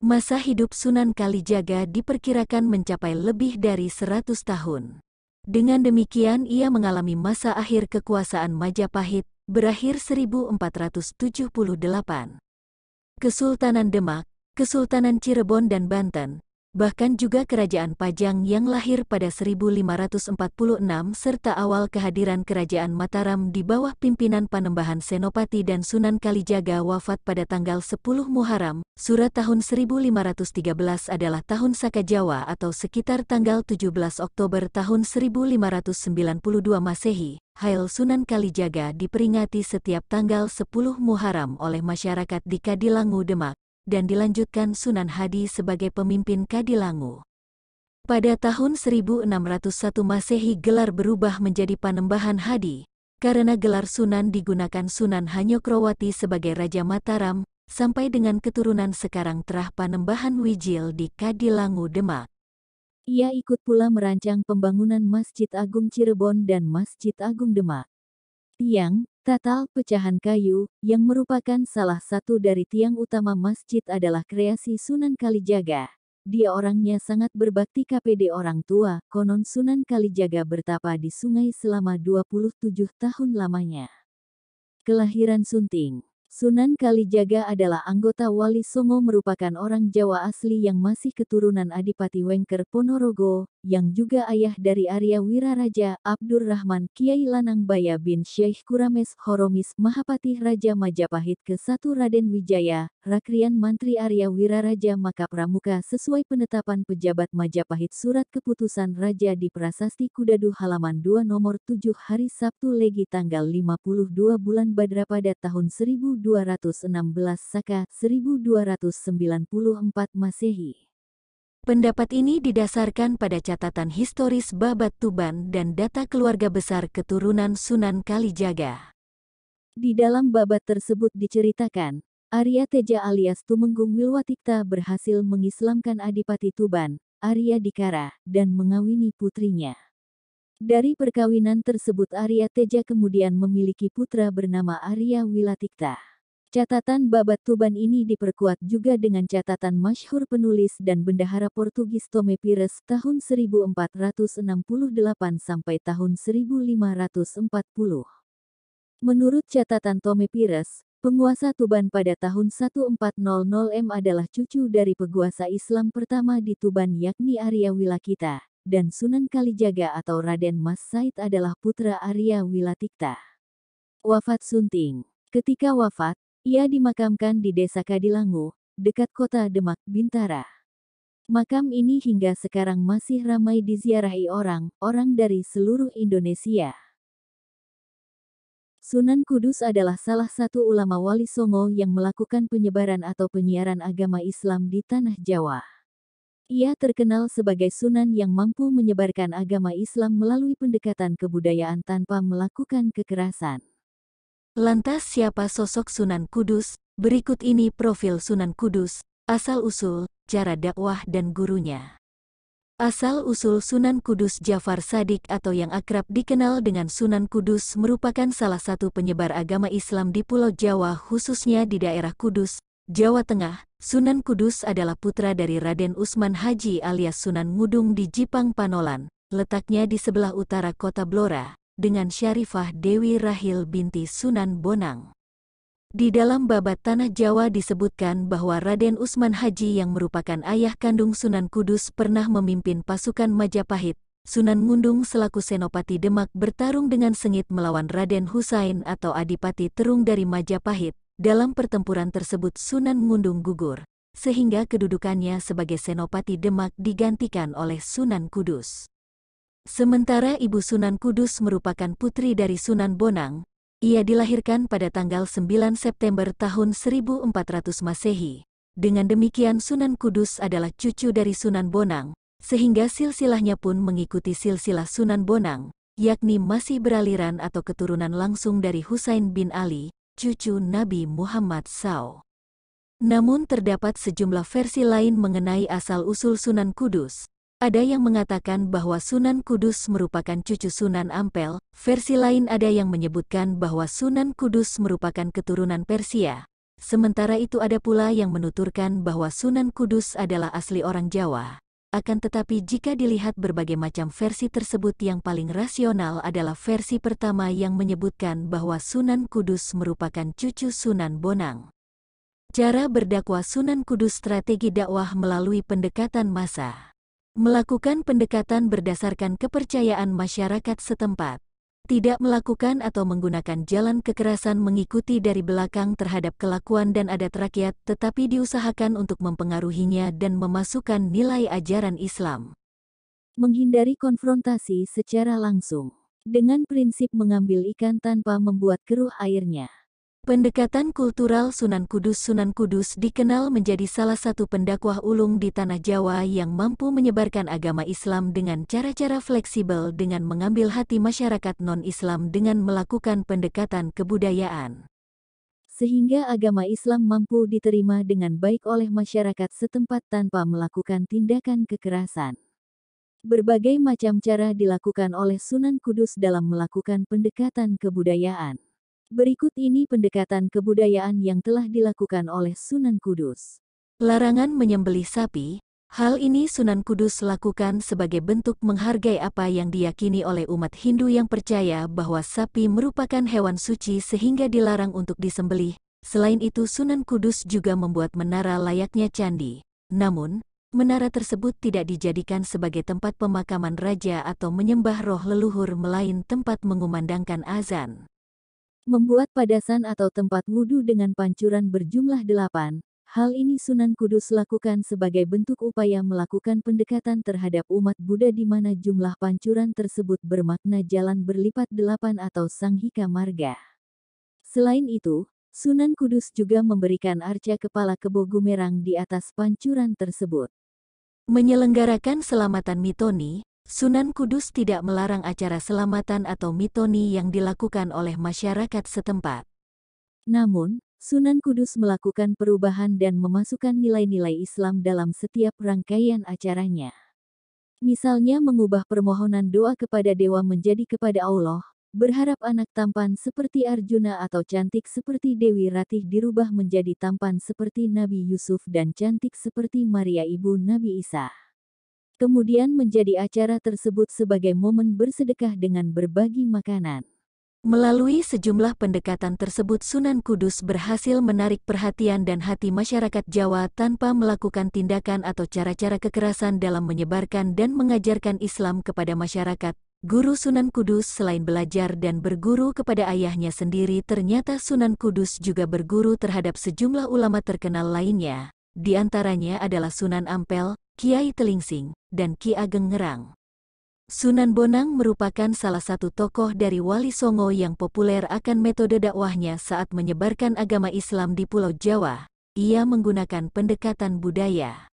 Masa hidup Sunan Kalijaga diperkirakan mencapai lebih dari 100 tahun. Dengan demikian ia mengalami masa akhir kekuasaan Majapahit, berakhir 1478. Kesultanan Demak, Kesultanan Cirebon dan Banten, bahkan juga Kerajaan Pajang yang lahir pada 1546 serta awal kehadiran Kerajaan Mataram di bawah pimpinan Panembahan Senopati dan Sunan Kalijaga wafat pada tanggal 10 Muharram, Surat tahun 1513 adalah tahun Saka Jawa atau sekitar tanggal 17 Oktober tahun 1592 Masehi. Hail Sunan Kalijaga diperingati setiap tanggal 10 Muharram oleh masyarakat di Kadilangu Demak, dan dilanjutkan Sunan Hadi sebagai pemimpin Kadilangu. Pada tahun 1601 Masehi gelar berubah menjadi Panembahan Hadi, karena gelar Sunan digunakan Sunan Hanyokrowati sebagai Raja Mataram, sampai dengan keturunan sekarang Terah Panembahan Wijil di Kadilangu Demak. Ia ikut pula merancang pembangunan Masjid Agung Cirebon dan Masjid Agung Demak. Tiang, tatal pecahan kayu, yang merupakan salah satu dari tiang utama masjid adalah kreasi Sunan Kalijaga. Dia orangnya sangat berbakti kepada orang tua, konon Sunan Kalijaga bertapa di sungai selama 27 tahun lamanya. Kelahiran Sunting. Sunan Kalijaga adalah anggota Wali Songo merupakan orang Jawa asli yang masih keturunan Adipati Wengker Ponorogo, yang juga ayah dari Arya Wiraraja, Abdurrahman Kiai Lanangbaya bin Syekh Kurames Horomis Mahapatih Raja Majapahit ke-1 Raden Wijaya, Rakrian Mantri Arya Wiraraja maka pramuka sesuai penetapan pejabat Majapahit Surat Keputusan Raja di Prasasti Kudadu halaman 2 nomor 7 hari Sabtu Legi tanggal 52 bulan Badrapada tahun 1216 Saka 1294 Masehi. Pendapat ini didasarkan pada catatan historis Babat Tuban dan data keluarga besar keturunan Sunan Kalijaga. Di dalam babat tersebut diceritakan, Arya Teja alias Tumenggung Wilwatikta berhasil mengislamkan Adipati Tuban, Arya Dikara, dan mengawini putrinya. Dari perkawinan tersebut Arya Teja kemudian memiliki putra bernama Arya Wilatikta. Catatan Babat Tuban ini diperkuat juga dengan catatan masyhur penulis dan bendahara Portugis Tome Pires tahun 1468 sampai tahun 1540. Menurut catatan Tome Pires, penguasa Tuban pada tahun 1400 adalah cucu dari penguasa Islam pertama di Tuban yakni Arya Wilakita, dan Sunan Kalijaga atau Raden Mas Said adalah putra Arya Wilatikta. Wafat Sunting. Ketika wafat, ia dimakamkan di Desa Kadilangu, dekat kota Demak, Bintara. Makam ini hingga sekarang masih ramai diziarahi orang-orang dari seluruh Indonesia. Sunan Kudus adalah salah satu ulama Wali Songo yang melakukan penyebaran atau penyiaran agama Islam di Tanah Jawa. Ia terkenal sebagai Sunan yang mampu menyebarkan agama Islam melalui pendekatan kebudayaan tanpa melakukan kekerasan. Lantas siapa sosok Sunan Kudus? Berikut ini profil Sunan Kudus, asal-usul, cara dakwah dan gurunya. Asal-usul Sunan Kudus Jafar Shadiq atau yang akrab dikenal dengan Sunan Kudus merupakan salah satu penyebar agama Islam di Pulau Jawa khususnya di daerah Kudus, Jawa Tengah. Sunan Kudus adalah putra dari Raden Usman Haji alias Sunan Ngudung di Jipang Panolan, letaknya di sebelah utara kota Blora, dengan Syarifah Dewi Rahil binti Sunan Bonang. Di dalam babat Tanah Jawa disebutkan bahwa Raden Usman Haji yang merupakan ayah kandung Sunan Kudus pernah memimpin pasukan Majapahit. Sunan Ngundung selaku Senopati Demak bertarung dengan sengit melawan Raden Husain atau Adipati Terung dari Majapahit. Dalam pertempuran tersebut Sunan Ngundung gugur, sehingga kedudukannya sebagai Senopati Demak digantikan oleh Sunan Kudus. Sementara ibu Sunan Kudus merupakan putri dari Sunan Bonang. Ia dilahirkan pada tanggal 9 September tahun 1400 Masehi. Dengan demikian Sunan Kudus adalah cucu dari Sunan Bonang, sehingga silsilahnya pun mengikuti silsilah Sunan Bonang, yakni masih beraliran atau keturunan langsung dari Husain bin Ali, cucu Nabi Muhammad SAW. Namun terdapat sejumlah versi lain mengenai asal-usul Sunan Kudus. Ada yang mengatakan bahwa Sunan Kudus merupakan cucu Sunan Ampel, versi lain ada yang menyebutkan bahwa Sunan Kudus merupakan keturunan Persia, Sementara itu ada pula yang menuturkan bahwa Sunan Kudus adalah asli orang Jawa. Akan tetapi jika dilihat berbagai macam versi tersebut, yang paling rasional adalah versi pertama yang menyebutkan bahwa Sunan Kudus merupakan cucu Sunan Bonang. Cara berdakwah Sunan Kudus: strategi dakwah melalui pendekatan massa. Melakukan pendekatan berdasarkan kepercayaan masyarakat setempat. Tidak melakukan atau menggunakan jalan kekerasan mengikuti dari belakang terhadap kelakuan dan adat rakyat, tetapi diusahakan untuk mempengaruhinya dan memasukkan nilai ajaran Islam. Menghindari konfrontasi secara langsung. Dengan prinsip mengambil ikan tanpa membuat keruh airnya. Pendekatan kultural Sunan Kudus dikenal menjadi salah satu pendakwah ulung di tanah Jawa yang mampu menyebarkan agama Islam dengan cara-cara fleksibel dengan mengambil hati masyarakat non-Islam dengan melakukan pendekatan kebudayaan. Sehingga agama Islam mampu diterima dengan baik oleh masyarakat setempat tanpa melakukan tindakan kekerasan. Berbagai macam cara dilakukan oleh Sunan Kudus dalam melakukan pendekatan kebudayaan. Berikut ini pendekatan kebudayaan yang telah dilakukan oleh Sunan Kudus. Larangan menyembelih sapi. Hal ini Sunan Kudus lakukan sebagai bentuk menghargai apa yang diyakini oleh umat Hindu yang percaya bahwa sapi merupakan hewan suci sehingga dilarang untuk disembelih. Selain itu Sunan Kudus juga membuat menara layaknya candi. Namun, menara tersebut tidak dijadikan sebagai tempat pemakaman raja atau menyembah roh leluhur, melain tempat mengumandangkan azan. Membuat padasan atau tempat wudhu dengan pancuran berjumlah 8. Hal ini Sunan Kudus lakukan sebagai bentuk upaya melakukan pendekatan terhadap umat Buddha di mana jumlah pancuran tersebut bermakna jalan berlipat 8 atau Sanghika Marga. Selain itu, Sunan Kudus juga memberikan arca kepala kebo gumerang di atas pancuran tersebut. Menyelenggarakan selamatan mitoni. Sunan Kudus tidak melarang acara selamatan atau mitoni yang dilakukan oleh masyarakat setempat. Namun, Sunan Kudus melakukan perubahan dan memasukkan nilai-nilai Islam dalam setiap rangkaian acaranya. Misalnya mengubah permohonan doa kepada dewa menjadi kepada Allah, berharap anak tampan seperti Arjuna atau cantik seperti Dewi Ratih dirubah menjadi tampan seperti Nabi Yusuf dan cantik seperti Maria ibu Nabi Isa. Kemudian menjadi acara tersebut sebagai momen bersedekah dengan berbagi makanan. Melalui sejumlah pendekatan tersebut Sunan Kudus berhasil menarik perhatian dan hati masyarakat Jawa tanpa melakukan tindakan atau cara-cara kekerasan dalam menyebarkan dan mengajarkan Islam kepada masyarakat. Guru Sunan Kudus selain belajar dan berguru kepada ayahnya sendiri, ternyata Sunan Kudus juga berguru terhadap sejumlah ulama terkenal lainnya. Di antaranya adalah Sunan Ampel, Kiai Telingsing, dan Ki Ageng Ngerang. Sunan Bonang merupakan salah satu tokoh dari Wali Songo yang populer akan metode dakwahnya saat menyebarkan agama Islam di Pulau Jawa. Ia menggunakan pendekatan budaya.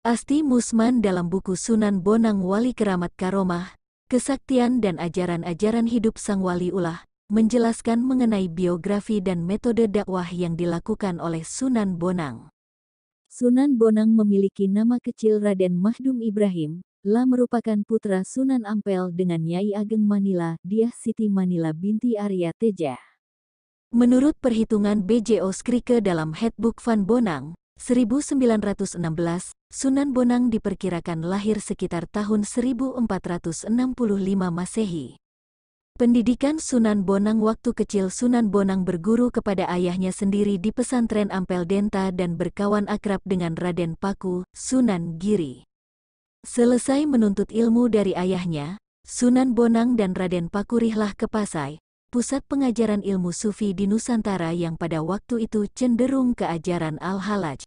Asti Musman dalam buku Sunan Bonang Wali Keramat Karomah, Kesaktian dan Ajaran-ajaran Hidup Sang Wali Ulah, menjelaskan mengenai biografi dan metode dakwah yang dilakukan oleh Sunan Bonang. Sunan Bonang memiliki nama kecil Raden Mahdum Ibrahim, merupakan putra Sunan Ampel dengan Nyai Ageng Manila, Dyah Siti Manila binti Arya Teja. Menurut perhitungan BJO Skrike dalam Handbook Van Bonang, 1916, Sunan Bonang diperkirakan lahir sekitar tahun 1465 Masehi. Pendidikan Sunan Bonang waktu kecil Sunan Bonang berguru kepada ayahnya sendiri di pesantren Ampel Denta dan berkawan akrab dengan Raden Paku, Sunan Giri. Selesai menuntut ilmu dari ayahnya, Sunan Bonang dan Raden Paku rihlah ke Pasai, pusat pengajaran ilmu sufi di Nusantara yang pada waktu itu cenderung ke ajaran Al-Halaj.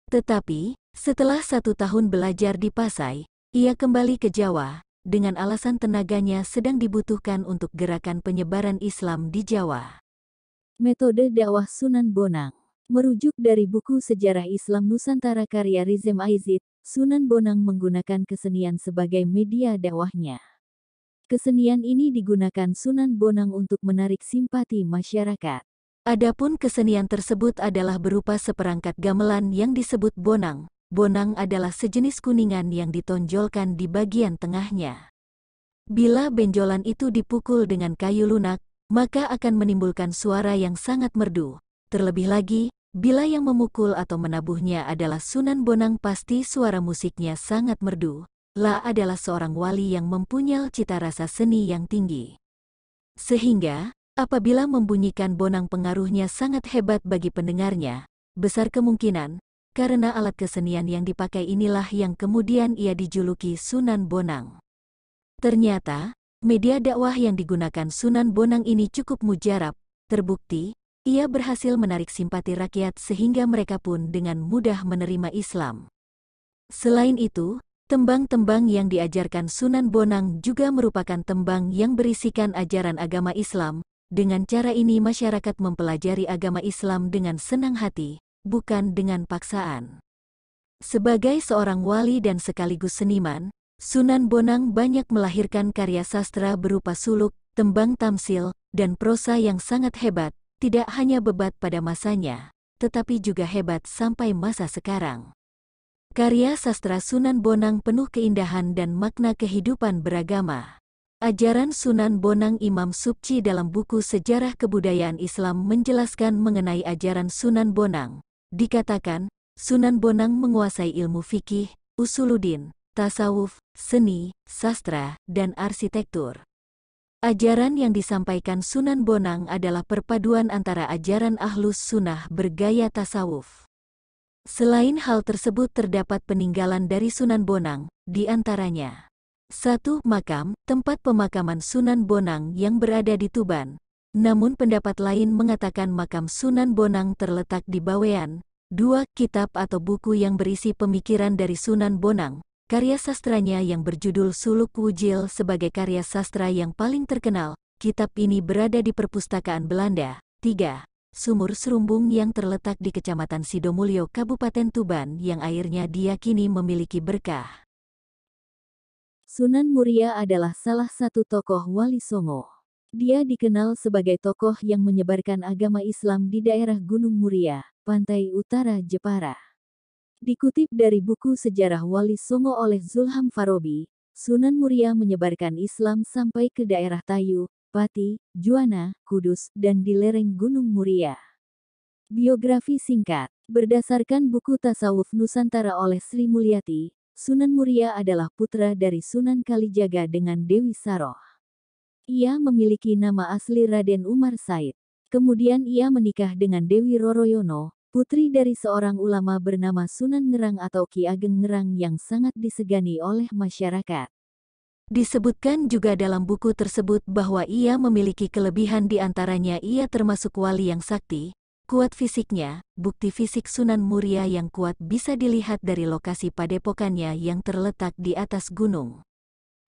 Tetapi, setelah 1 tahun belajar di Pasai, ia kembali ke Jawa, dengan alasan tenaganya sedang dibutuhkan untuk gerakan penyebaran Islam di Jawa. Metode dakwah Sunan Bonang. Merujuk dari buku Sejarah Islam Nusantara karya Rizem Aizid, Sunan Bonang menggunakan kesenian sebagai media dakwahnya. Kesenian ini digunakan Sunan Bonang untuk menarik simpati masyarakat. Adapun kesenian tersebut adalah berupa seperangkat gamelan yang disebut bonang. Bonang adalah sejenis kuningan yang ditonjolkan di bagian tengahnya. Bila benjolan itu dipukul dengan kayu lunak, maka akan menimbulkan suara yang sangat merdu. Terlebih lagi, bila yang memukul atau menabuhnya adalah Sunan Bonang, pasti suara musiknya sangat merdu. La adalah seorang wali yang mempunyai cita rasa seni yang tinggi. Sehingga, apabila membunyikan bonang pengaruhnya sangat hebat bagi pendengarnya, besar kemungkinan, karena alat kesenian yang dipakai inilah yang kemudian ia dijuluki Sunan Bonang. Ternyata, media dakwah yang digunakan Sunan Bonang ini cukup mujarab, terbukti, ia berhasil menarik simpati rakyat sehingga mereka pun dengan mudah menerima Islam. Selain itu, tembang-tembang yang diajarkan Sunan Bonang juga merupakan tembang yang berisikan ajaran agama Islam. Dengan cara ini masyarakat mempelajari agama Islam dengan senang hati, bukan dengan paksaan. Sebagai seorang wali dan sekaligus seniman, Sunan Bonang banyak melahirkan karya sastra berupa suluk, tembang tamsil, dan prosa yang sangat hebat, tidak hanya bebat pada masanya, tetapi juga hebat sampai masa sekarang. Karya sastra Sunan Bonang penuh keindahan dan makna kehidupan beragama. Ajaran Sunan Bonang Imam Supci dalam buku Sejarah Kebudayaan Islam menjelaskan mengenai ajaran Sunan Bonang. Dikatakan, Sunan Bonang menguasai ilmu fikih, usuluddin, tasawuf, seni, sastra, dan arsitektur. Ajaran yang disampaikan Sunan Bonang adalah perpaduan antara ajaran Ahlus Sunnah bergaya tasawuf. Selain hal tersebut terdapat peninggalan dari Sunan Bonang, di antaranya 1. Makam, tempat pemakaman Sunan Bonang yang berada di Tuban. Namun pendapat lain mengatakan makam Sunan Bonang terletak di Bawean. 2. Kitab atau buku yang berisi pemikiran dari Sunan Bonang. Karya sastranya yang berjudul Suluk Wujil sebagai karya sastra yang paling terkenal. Kitab ini berada di perpustakaan Belanda. 3. Sumur Serumbung yang terletak di Kecamatan Sidomulyo, Kabupaten Tuban yang airnya diyakini memiliki berkah. Sunan Muria adalah salah satu tokoh Wali Songo. Dia dikenal sebagai tokoh yang menyebarkan agama Islam di daerah Gunung Muria, pantai utara Jepara. Dikutip dari buku Sejarah Wali Songo oleh Zulham Farabi, Sunan Muria menyebarkan Islam sampai ke daerah Tayu, Pati, Juwana, Kudus, dan di lereng Gunung Muria. Biografi singkat. Berdasarkan buku Tasawuf Nusantara oleh Sri Mulyati, Sunan Muria adalah putra dari Sunan Kalijaga dengan Dewi Saroh. Ia memiliki nama asli Raden Umar Said. Kemudian ia menikah dengan Dewi Roroyono, putri dari seorang ulama bernama Sunan Ngerang atau Ki Ageng Ngerang yang sangat disegani oleh masyarakat. Disebutkan juga dalam buku tersebut bahwa ia memiliki kelebihan, di antaranya ia termasuk wali yang sakti, kuat fisiknya. Bukti fisik Sunan Muria yang kuat bisa dilihat dari lokasi padepokannya yang terletak di atas gunung.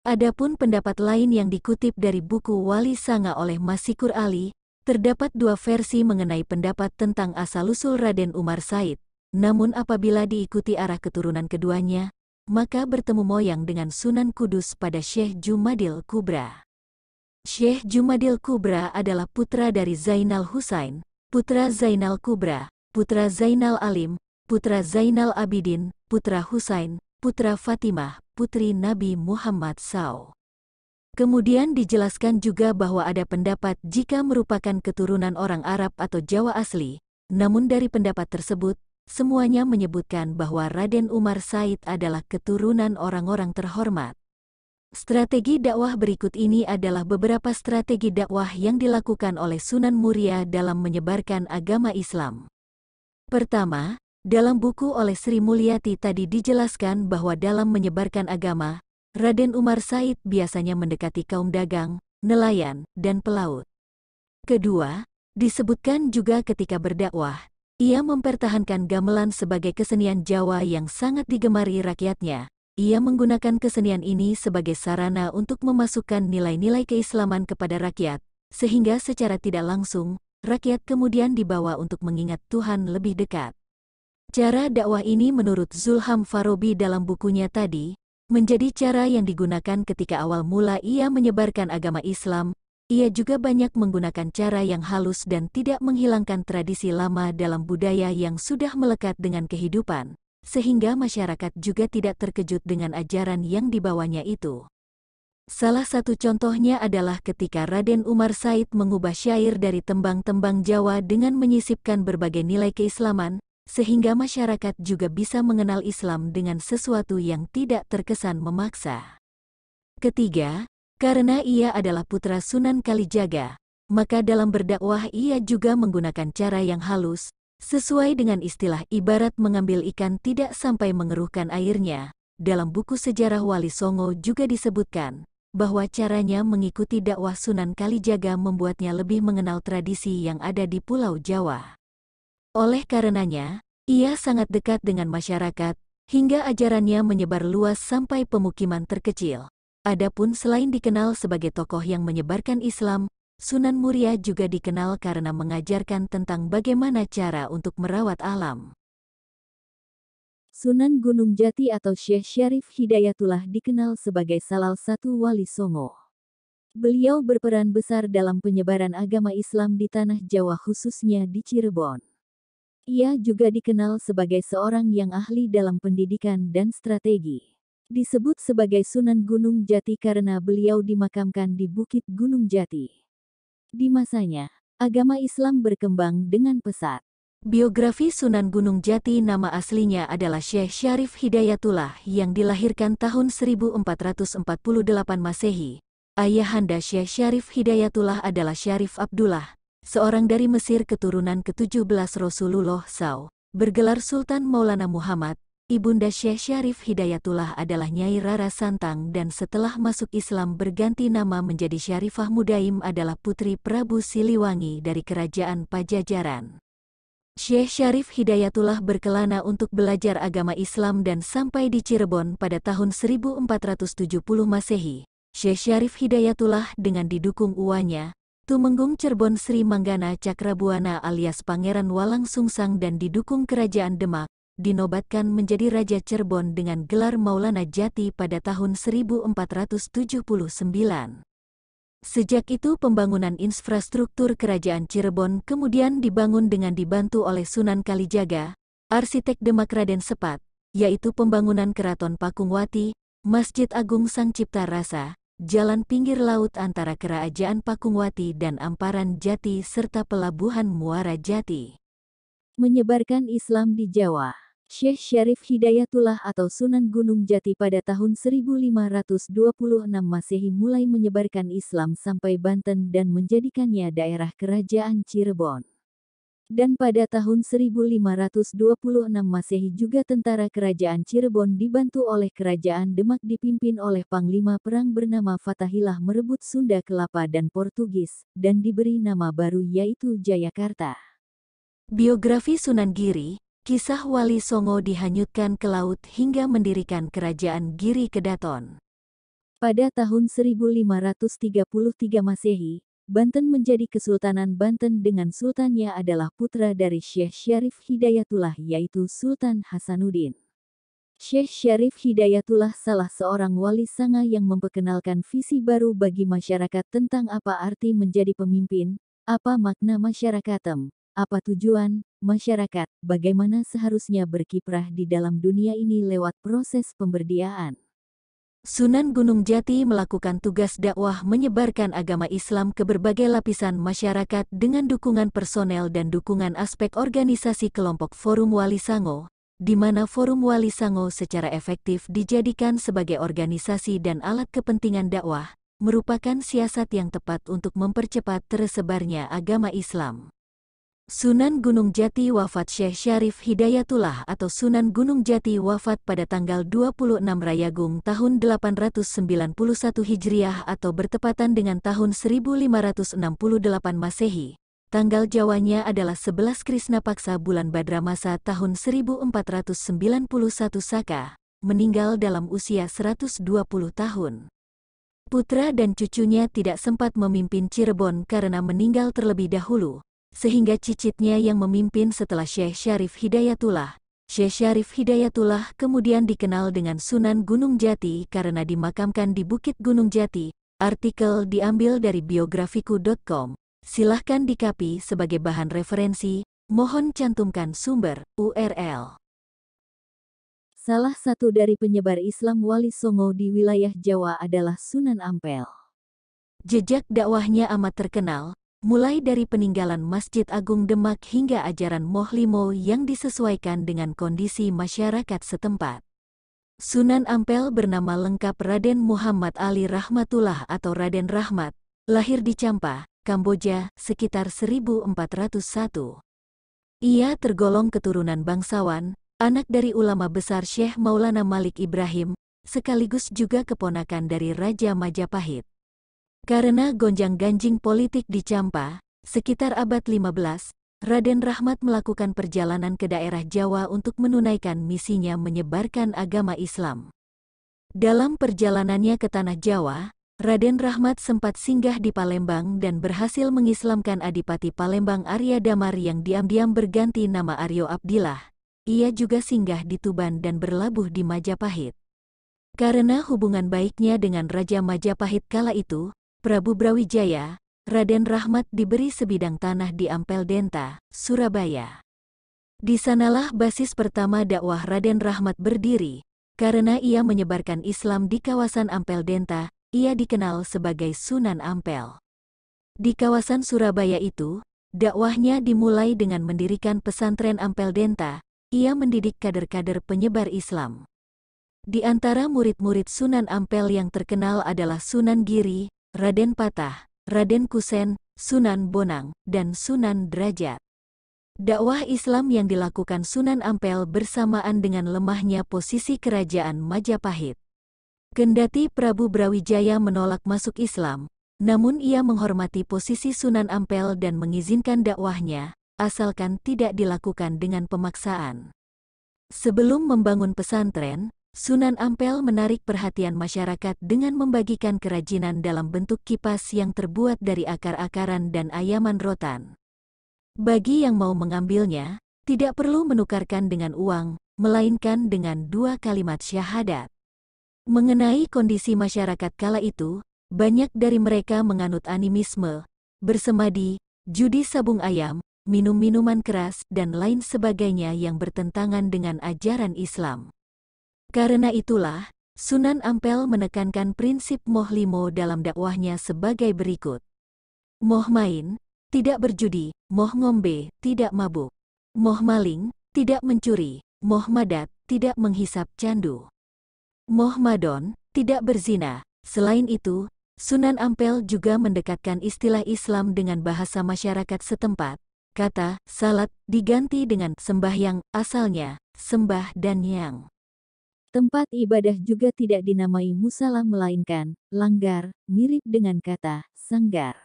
Adapun pendapat lain yang dikutip dari buku Wali Sanga oleh Masikur Ali, terdapat dua versi mengenai pendapat tentang asal-usul Raden Umar Said. Namun apabila diikuti arah keturunan keduanya, maka bertemu moyang dengan Sunan Kudus pada Syekh Jumadil Kubra. Syekh Jumadil Kubra adalah putra dari Zainal Husain, putra Zainal Kubra, putra Zainal Alim, putra Zainal Abidin, putra Husain, putra Fatimah, putri Nabi Muhammad SAW. Kemudian dijelaskan juga bahwa ada pendapat jika merupakan keturunan orang Arab atau Jawa asli, namun dari pendapat tersebut, semuanya menyebutkan bahwa Raden Umar Said adalah keturunan orang-orang terhormat. Strategi dakwah berikut ini adalah beberapa strategi dakwah yang dilakukan oleh Sunan Muria dalam menyebarkan agama Islam. Pertama, dalam buku oleh Sri Mulyati tadi dijelaskan bahwa dalam menyebarkan agama, Raden Umar Said biasanya mendekati kaum dagang, nelayan, dan pelaut. Kedua, disebutkan juga ketika berdakwah, ia mempertahankan gamelan sebagai kesenian Jawa yang sangat digemari rakyatnya. Ia menggunakan kesenian ini sebagai sarana untuk memasukkan nilai-nilai keislaman kepada rakyat, sehingga secara tidak langsung, rakyat kemudian dibawa untuk mengingat Tuhan lebih dekat. Cara dakwah ini menurut Zulham Farabi dalam bukunya tadi, menjadi cara yang digunakan ketika awal mula ia menyebarkan agama Islam. Ia juga banyak menggunakan cara yang halus dan tidak menghilangkan tradisi lama dalam budaya yang sudah melekat dengan kehidupan, sehingga masyarakat juga tidak terkejut dengan ajaran yang dibawanya itu. Salah satu contohnya adalah ketika Raden Umar Said mengubah syair dari tembang-tembang Jawa dengan menyisipkan berbagai nilai keislaman, sehingga masyarakat juga bisa mengenal Islam dengan sesuatu yang tidak terkesan memaksa. Ketiga, karena ia adalah putra Sunan Kalijaga, maka dalam berdakwah ia juga menggunakan cara yang halus, sesuai dengan istilah ibarat mengambil ikan tidak sampai mengeruhkan airnya. Dalam buku sejarah Wali Songo juga disebutkan bahwa caranya mengikuti dakwah Sunan Kalijaga membuatnya lebih mengenal tradisi yang ada di Pulau Jawa. Oleh karenanya, ia sangat dekat dengan masyarakat, hingga ajarannya menyebar luas sampai pemukiman terkecil. Adapun selain dikenal sebagai tokoh yang menyebarkan Islam, Sunan Muria juga dikenal karena mengajarkan tentang bagaimana cara untuk merawat alam. Sunan Gunung Jati atau Syekh Syarif Hidayatullah dikenal sebagai salah satu wali Songo. Beliau berperan besar dalam penyebaran agama Islam di tanah Jawa khususnya di Cirebon. Ia juga dikenal sebagai seorang yang ahli dalam pendidikan dan strategi. Disebut sebagai Sunan Gunung Jati karena beliau dimakamkan di Bukit Gunung Jati. Di masanya, agama Islam berkembang dengan pesat. Biografi Sunan Gunung Jati nama aslinya adalah Syekh Syarif Hidayatullah yang dilahirkan tahun 1448 Masehi. Ayahanda Syekh Syarif Hidayatullah adalah Syarif Abdullah, seorang dari Mesir keturunan ke-17 Rasulullah SAW, bergelar Sultan Maulana Muhammad. Ibunda Syekh Syarif Hidayatullah adalah Nyai Rara Santang dan setelah masuk Islam berganti nama menjadi Syarifah Mudaim adalah putri Prabu Siliwangi dari Kerajaan Pajajaran. Syekh Syarif Hidayatullah berkelana untuk belajar agama Islam dan sampai di Cirebon pada tahun 1470 Masehi. Syekh Syarif Hidayatullah dengan didukung uanya, Tumenggung Cirebon Sri Manggana Cakrabuana alias Pangeran Walang Sungsang dan didukung Kerajaan Demak, dinobatkan menjadi Raja Cirebon dengan gelar Maulana Jati pada tahun 1479. Sejak itu pembangunan infrastruktur Kerajaan Cirebon kemudian dibangun dengan dibantu oleh Sunan Kalijaga, arsitek Demak Raden Sepat, yaitu pembangunan Keraton Pakungwati, Masjid Agung Sang Cipta Rasa, jalan pinggir laut antara Kerajaan Pakungwati dan Amparan Jati serta pelabuhan Muara Jati. Menyebarkan Islam di Jawa. Syekh Syarif Hidayatullah atau Sunan Gunung Jati pada tahun 1526 Masehi mulai menyebarkan Islam sampai Banten dan menjadikannya daerah kerajaan Cirebon. Dan pada tahun 1526 Masehi juga tentara kerajaan Cirebon dibantu oleh kerajaan Demak dipimpin oleh Panglima Perang bernama Fatahillah merebut Sunda Kelapa dan Portugis, dan diberi nama baru yaitu Jayakarta. Biografi Sunan Giri, kisah Wali Songo dihanyutkan ke laut hingga mendirikan kerajaan Giri Kedaton. Pada tahun 1533 Masehi, Banten menjadi Kesultanan Banten dengan sultannya adalah putra dari Syekh Syarif Hidayatullah yaitu Sultan Hasanuddin. Syekh Syarif Hidayatullah salah seorang wali sanga yang memperkenalkan visi baru bagi masyarakat tentang apa arti menjadi pemimpin, apa makna masyarakatem, apa tujuan masyarakat, bagaimana seharusnya berkiprah di dalam dunia ini lewat proses pemberdayaan. Sunan Gunung Jati melakukan tugas dakwah menyebarkan agama Islam ke berbagai lapisan masyarakat dengan dukungan personel dan dukungan aspek organisasi kelompok Forum Wali Songo, di mana Forum Wali Songo secara efektif dijadikan sebagai organisasi dan alat kepentingan dakwah, merupakan siasat yang tepat untuk mempercepat tersebarnya agama Islam. Sunan Gunung Jati wafat. Syekh Syarif Hidayatullah atau Sunan Gunung Jati wafat pada tanggal 26 Rayagung tahun 891 Hijriah atau bertepatan dengan tahun 1568 Masehi. Tanggal Jawanya adalah 11 Krisna Paksa bulan Badramasa tahun 1491 Saka, meninggal dalam usia 120 tahun. Putra dan cucunya tidak sempat memimpin Cirebon karena meninggal terlebih dahulu, sehingga cicitnya yang memimpin setelah Syekh Syarif Hidayatullah. Syekh Syarif Hidayatullah kemudian dikenal dengan Sunan Gunung Jati karena dimakamkan di Bukit Gunung Jati. Artikel diambil dari biografiku.com. Silahkan di-copy sebagai bahan referensi. Mohon cantumkan sumber URL. Salah satu dari penyebar Islam Wali Songo di wilayah Jawa adalah Sunan Ampel. Jejak dakwahnya amat terkenal, mulai dari peninggalan Masjid Agung Demak hingga ajaran Mohlimo yang disesuaikan dengan kondisi masyarakat setempat. Sunan Ampel bernama lengkap Raden Muhammad Ali Rahmatullah atau Raden Rahmat, lahir di Champa, Kamboja, sekitar 1401. Ia tergolong keturunan bangsawan, anak dari ulama besar Syekh Maulana Malik Ibrahim, sekaligus juga keponakan dari Raja Majapahit. Karena gonjang-ganjing politik di Champa, sekitar abad 15, Raden Rahmat melakukan perjalanan ke daerah Jawa untuk menunaikan misinya menyebarkan agama Islam. Dalam perjalanannya ke Tanah Jawa, Raden Rahmat sempat singgah di Palembang dan berhasil mengislamkan Adipati Palembang Arya Damar yang diam-diam berganti nama Aryo Abdillah. Ia juga singgah di Tuban dan berlabuh di Majapahit. Karena hubungan baiknya dengan Raja Majapahit kala itu, Prabu Brawijaya, Raden Rahmat diberi sebidang tanah di Ampel Denta, Surabaya. Di sanalah basis pertama dakwah Raden Rahmat berdiri, karena ia menyebarkan Islam di kawasan Ampel Denta. Ia dikenal sebagai Sunan Ampel. Di kawasan Surabaya itu, dakwahnya dimulai dengan mendirikan pesantren Ampel Denta. Ia mendidik kader-kader penyebar Islam. Di antara murid-murid Sunan Ampel yang terkenal adalah Sunan Giri, Raden Patah, Raden Kusen, Sunan Bonang, dan Sunan Derajat. Dakwah Islam yang dilakukan Sunan Ampel bersamaan dengan lemahnya posisi kerajaan Majapahit. Kendati Prabu Brawijaya menolak masuk Islam, namun ia menghormati posisi Sunan Ampel dan mengizinkan dakwahnya, asalkan tidak dilakukan dengan pemaksaan. Sebelum membangun pesantren, Sunan Ampel menarik perhatian masyarakat dengan membagikan kerajinan dalam bentuk kipas yang terbuat dari akar-akaran dan ayaman rotan. Bagi yang mau mengambilnya, tidak perlu menukarkan dengan uang, melainkan dengan 2 kalimat syahadat. Mengenai kondisi masyarakat kala itu, banyak dari mereka menganut animisme, bersemadi, judi sabung ayam, minum minuman keras, dan lain sebagainya yang bertentangan dengan ajaran Islam. Karena itulah, Sunan Ampel menekankan prinsip Mohlimo dalam dakwahnya sebagai berikut. Moh main, tidak berjudi, moh ngombe, tidak mabuk. Moh maling, tidak mencuri, moh madat, tidak menghisap candu. Moh madon, tidak berzina. Selain itu, Sunan Ampel juga mendekatkan istilah Islam dengan bahasa masyarakat setempat. Kata salat diganti dengan sembahyang, asalnya sembah dan yang. Tempat ibadah juga tidak dinamai musala melainkan langgar, mirip dengan kata sanggar.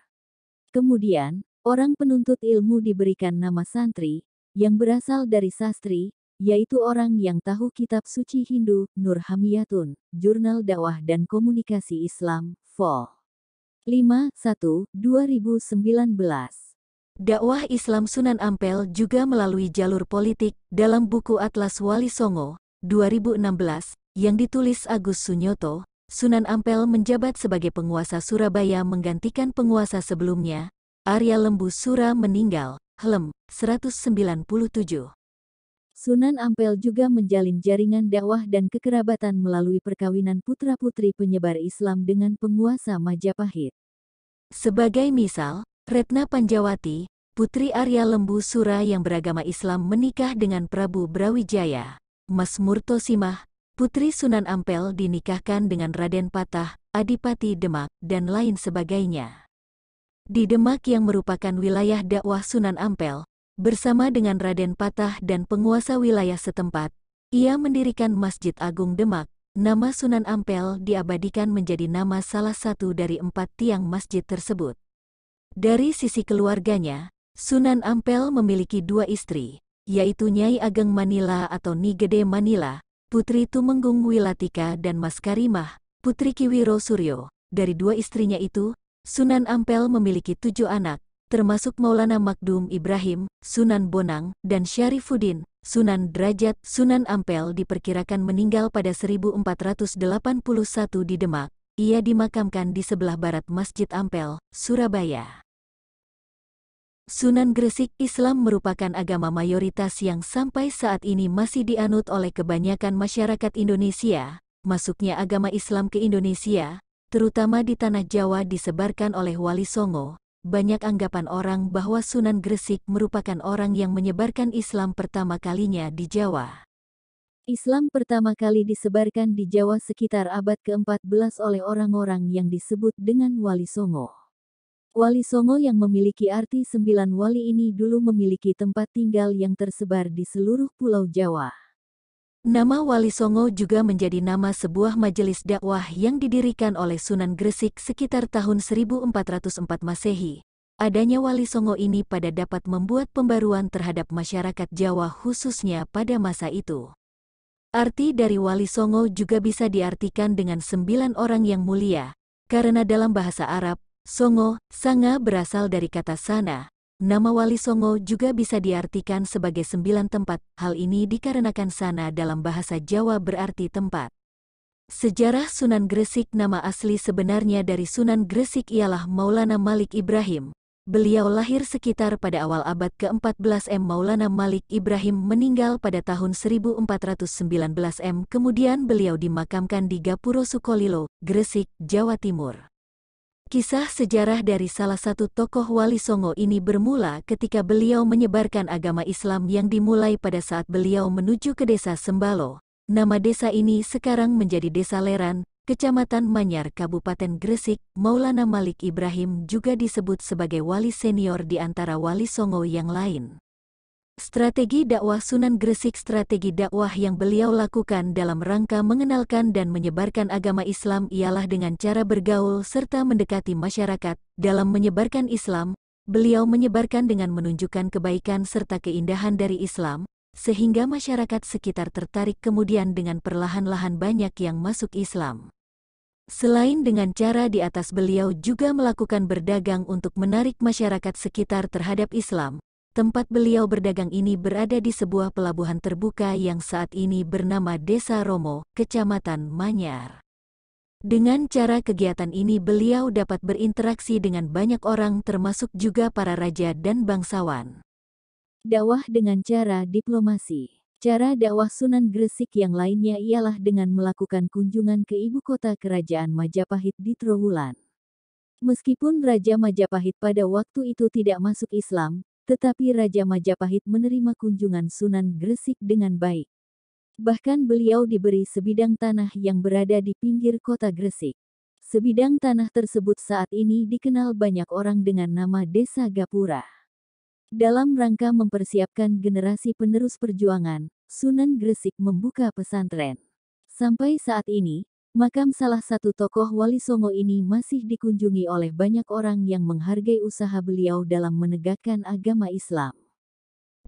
Kemudian, orang penuntut ilmu diberikan nama santri, yang berasal dari sastri, yaitu orang yang tahu kitab suci Hindu, Nur Hamiyatun, Jurnal Dakwah dan Komunikasi Islam, Vol. 5, 1, 2019. Dakwah Islam Sunan Ampel juga melalui jalur politik dalam buku Atlas Wali Songo, 2016, yang ditulis Agus Sunyoto. Sunan Ampel menjabat sebagai penguasa Surabaya menggantikan penguasa sebelumnya, Arya Lembu Sura meninggal, Hlem, 197. Sunan Ampel juga menjalin jaringan dakwah dan kekerabatan melalui perkawinan putra-putri penyebar Islam dengan penguasa Majapahit. Sebagai misal, Retna Panjawati, putri Arya Lembu Sura yang beragama Islam menikah dengan Prabu Brawijaya. Mas Murtosimah, putri Sunan Ampel dinikahkan dengan Raden Patah, Adipati Demak, dan lain sebagainya. Di Demak yang merupakan wilayah dakwah Sunan Ampel, bersama dengan Raden Patah dan penguasa wilayah setempat, ia mendirikan Masjid Agung Demak. Nama Sunan Ampel diabadikan menjadi nama salah satu dari 4 tiang masjid tersebut. Dari sisi keluarganya, Sunan Ampel memiliki 2 istri, yaitu Nyai Ageng Manila atau Ni Gede Manila, Putri Tumenggung Wilatika dan Mas Karimah, Putri Kiwiro Suryo. Dari 2 istrinya itu, Sunan Ampel memiliki 7 anak, termasuk Maulana Makdum Ibrahim, Sunan Bonang, dan Syarifuddin. Sunan Derajat. Sunan Ampel diperkirakan meninggal pada 1481 di Demak. Ia dimakamkan di sebelah barat Masjid Ampel, Surabaya. Sunan Gresik Islam merupakan agama mayoritas yang sampai saat ini masih dianut oleh kebanyakan masyarakat Indonesia. Masuknya agama Islam ke Indonesia, terutama di Tanah Jawa disebarkan oleh Wali Songo. Banyak anggapan orang bahwa Sunan Gresik merupakan orang yang menyebarkan Islam pertama kalinya di Jawa. Islam pertama kali disebarkan di Jawa sekitar abad ke-14 oleh orang-orang yang disebut dengan Wali Songo. Wali Songo yang memiliki arti 9 wali ini dulu memiliki tempat tinggal yang tersebar di seluruh Pulau Jawa. Nama Wali Songo juga menjadi nama sebuah majelis dakwah yang didirikan oleh Sunan Gresik sekitar tahun 1404 Masehi. Adanya Wali Songo ini pada dapat membuat pembaruan terhadap masyarakat Jawa khususnya pada masa itu. Arti dari Wali Songo juga bisa diartikan dengan 9 orang yang mulia, karena dalam bahasa Arab, Songo, Sanga berasal dari kata sana. Nama Wali Songo juga bisa diartikan sebagai 9 tempat. Hal ini dikarenakan sana dalam bahasa Jawa berarti tempat. Sejarah Sunan Gresik. Nama asli sebenarnya dari Sunan Gresik ialah Maulana Malik Ibrahim. Beliau lahir sekitar pada awal abad ke-14 Maulana Malik Ibrahim meninggal pada tahun 1419 kemudian beliau dimakamkan di Gapuro Sukolilo, Gresik, Jawa Timur. Kisah sejarah dari salah satu tokoh Wali Songo ini bermula ketika beliau menyebarkan agama Islam yang dimulai pada saat beliau menuju ke desa Sembalo. Nama desa ini sekarang menjadi Desa Leran, Kecamatan Manyar, Kabupaten Gresik. Maulana Malik Ibrahim juga disebut sebagai wali senior di antara Wali Songo yang lain. Strategi dakwah Sunan Gresik. Strategi dakwah yang beliau lakukan dalam rangka mengenalkan dan menyebarkan agama Islam ialah dengan cara bergaul serta mendekati masyarakat. Dalam menyebarkan Islam, beliau menyebarkan dengan menunjukkan kebaikan serta keindahan dari Islam, sehingga masyarakat sekitar tertarik kemudian dengan perlahan-lahan banyak yang masuk Islam. Selain dengan cara di atas beliau juga melakukan berdagang untuk menarik masyarakat sekitar terhadap Islam. Tempat beliau berdagang ini berada di sebuah pelabuhan terbuka yang saat ini bernama Desa Romo, Kecamatan Manyar. Dengan cara kegiatan ini beliau dapat berinteraksi dengan banyak orang termasuk juga para raja dan bangsawan. Dakwah dengan cara diplomasi. Cara dakwah Sunan Gresik yang lainnya ialah dengan melakukan kunjungan ke ibu kota kerajaan Majapahit di Trowulan. Meskipun Raja Majapahit pada waktu itu tidak masuk Islam, tetapi Raja Majapahit menerima kunjungan Sunan Gresik dengan baik. Bahkan beliau diberi sebidang tanah yang berada di pinggir kota Gresik. Sebidang tanah tersebut saat ini dikenal banyak orang dengan nama Desa Gapura. Dalam rangka mempersiapkan generasi penerus perjuangan, Sunan Gresik membuka pesantren. Sampai saat ini, makam salah satu tokoh Wali Songo ini masih dikunjungi oleh banyak orang yang menghargai usaha beliau dalam menegakkan agama Islam.